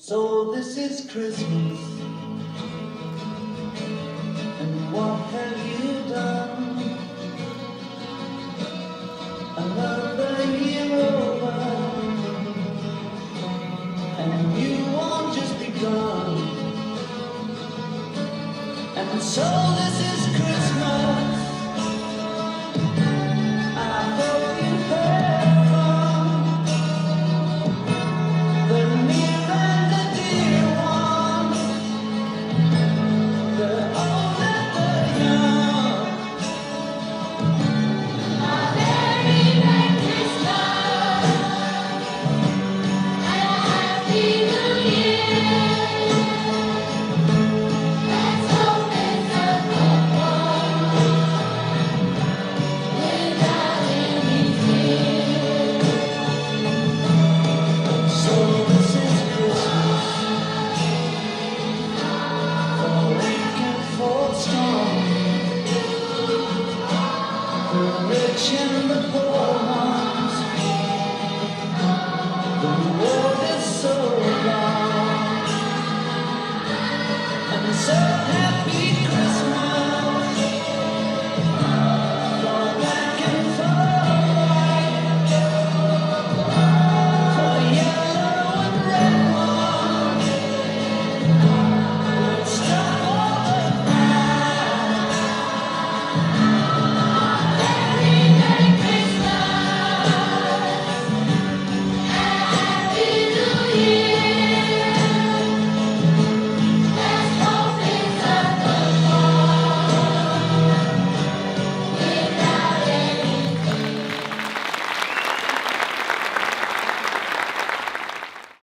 So this is Christmas, and what have you done? Another year over, and you won't just begun. And so this is Christmas. I hope you heard from the near and the dear ones, the old and the young. A very Merry Christmas and a Happy New Year. Let's hope it's a good one without any fear. So this is Christmas, for weak and for strong, for the rich and the poor.